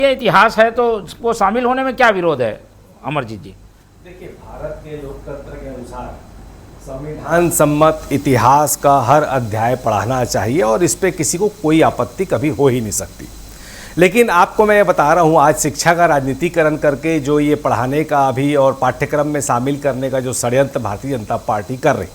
ये इतिहास है तो वो शामिल होने में क्या विरोध है अमरजीत जी? देखिए, भारत के लोकतंत्र के अनुसार संविधान सम्मत इतिहास का हर अध्याय पढ़ाना चाहिए और इस पे किसी को कोई आपत्ति कभी हो ही नहीं सकती। लेकिन आपको मैं ये बता रहा हूँ, आज शिक्षा का राजनीतिकरण करके जो ये पढ़ाने का अभी और पाठ्यक्रम में शामिल करने का जो षड्यंत्र भारतीय जनता पार्टी कर रही,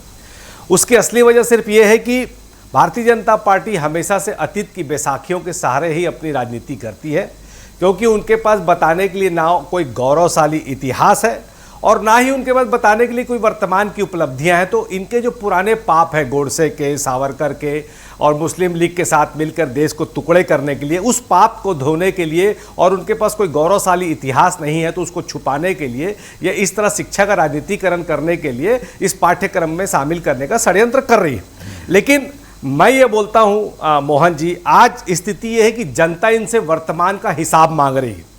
उसकी असली वजह सिर्फ ये है कि भारतीय जनता पार्टी हमेशा से अतीत की बैसाखियों के सहारे ही अपनी राजनीति करती है, क्योंकि उनके पास बताने के लिए ना कोई गौरवशाली इतिहास है और ना ही उनके पास बताने के लिए कोई वर्तमान की उपलब्धियां हैं। तो इनके जो पुराने पाप हैं, गोडसे के, सावरकर के और मुस्लिम लीग के साथ मिलकर देश को टुकड़े करने के लिए, उस पाप को धोने के लिए, और उनके पास कोई गौरवशाली इतिहास नहीं है तो उसको छुपाने के लिए या इस तरह शिक्षा का राजनीतिकरण करने के लिए इस पाठ्यक्रम में शामिल करने का षड्यंत्र कर रही है। लेकिन मैं ये बोलता हूं मोहन जी, आज स्थिति ये है कि जनता इनसे वर्तमान का हिसाब मांग रही है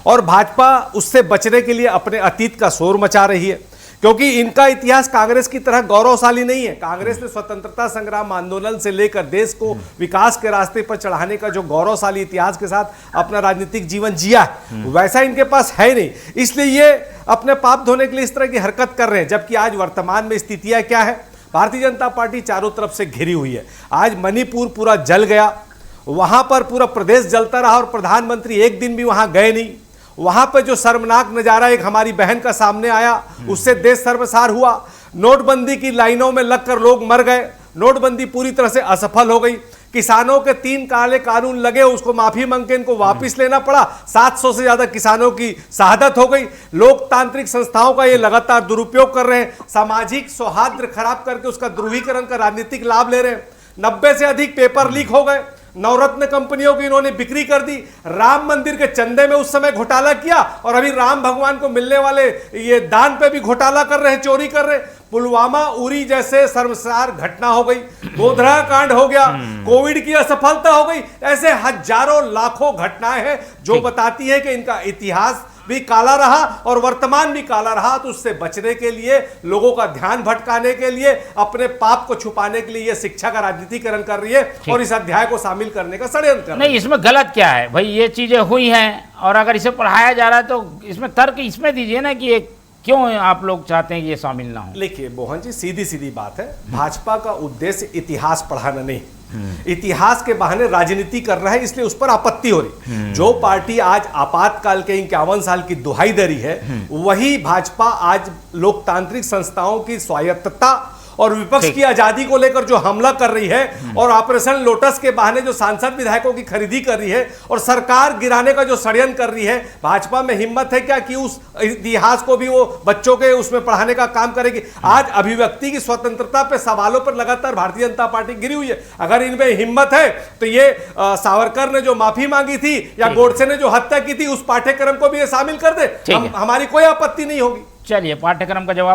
और भाजपा उससे बचने के लिए अपने अतीत का शोर मचा रही है, क्योंकि इनका इतिहास कांग्रेस की तरह गौरवशाली नहीं है। कांग्रेस ने स्वतंत्रता संग्राम आंदोलन से लेकर देश को विकास के रास्ते पर चढ़ाने का जो गौरवशाली इतिहास के साथ अपना राजनीतिक जीवन जिया है, वैसा इनके पास है नहीं। इसलिए ये अपने पाप धोने के लिए इस तरह की हरकत कर रहे हैं। जबकि आज वर्तमान में स्थितियां क्या है, भारतीय जनता पार्टी चारों तरफ से घिरी हुई है। आज मणिपुर पूरा जल गया, वहां पर पूरा प्रदेश जलता रहा और प्रधानमंत्री एक दिन भी वहां गए नहीं। वहां पर जो शर्मनाक नजारा एक हमारी बहन का सामने आया, उससे देश शर्मसार हुआ। नोटबंदी की लाइनों में लगकर लोग मर गए, नोटबंदी पूरी तरह से असफल हो गई। किसानों के 3 काले कानून लगे, उसको माफी मांग के इनको वापस लेना पड़ा। 700 से ज्यादा किसानों की शहादत हो गई। लोकतांत्रिक संस्थाओं का ये लगातार दुरुपयोग कर रहे हैं, सामाजिक सौहार्द खराब करके उसका ध्रुवीकरण का राजनीतिक लाभ ले रहे हैं। 90 से अधिक पेपर लीक हो गए, नवरत्न कंपनियों की इन्होंने बिक्री कर दी। राम मंदिर के चंदे में उस समय घोटाला किया और अभी राम भगवान को मिलने वाले ये दान पे भी घोटाला कर रहे हैं, चोरी कर रहे हैं। पुलवामा, उरी जैसे शर्मसार घटना हो गई, गोधरा कांड हो गया, कोविड की असफलता हो गई। ऐसे हजारों लाखों घटनाएं हैं जो बताती है कि इनका इतिहास भी काला रहा और वर्तमान भी काला रहा। तो उससे बचने के लिए, लोगों का ध्यान भटकाने के लिए, अपने पाप को छुपाने के लिए ये शिक्षा का राजनीतिकरण कर रही है और इस अध्याय को शामिल करने का षड्यंत्र कर रही है। नहीं, इसमें गलत क्या है भाई? ये चीजें हुई हैं और अगर इसे पढ़ाया जा रहा है तो इसमें तर्क इसमें दीजिए ना कि ये क्यों आप लोग चाहते हैं कि ये शामिल ना हो। देखिए मोहन जी, सीधी सीधी बात है, भाजपा का उद्देश्य इतिहास पढ़ाना नहीं, इतिहास के बहाने राजनीति कर रहा है, इसलिए उस पर आपत्ति हो रही। जो पार्टी आज आपातकाल के 51 साल की दुहाई दे रही है, वही भाजपा आज लोकतांत्रिक संस्थाओं की स्वायत्तता और विपक्ष की आजादी को लेकर जो हमला कर रही है और ऑपरेशन लोटस के बहाने जो सांसद विधायकों की खरीदी कर रही है और सरकार गिराने का जो षड्यंत्र कर रही है, भाजपा में हिम्मत है क्या कि उस इतिहास को भी वो बच्चों के उसमें पढ़ाने का काम करेगी? आज अभिव्यक्ति की स्वतंत्रता पे सवालों पर लगातार भारतीय जनता पार्टी गिरी हुई है। अगर इनमें हिम्मत है तो ये सावरकर ने जो माफी मांगी थी या गोडसे ने जो हत्या की थी, उस पाठ्यक्रम को भी ये शामिल कर दे, हमारी कोई आपत्ति नहीं होगी। चलिए, पाठ्यक्रम का जवाब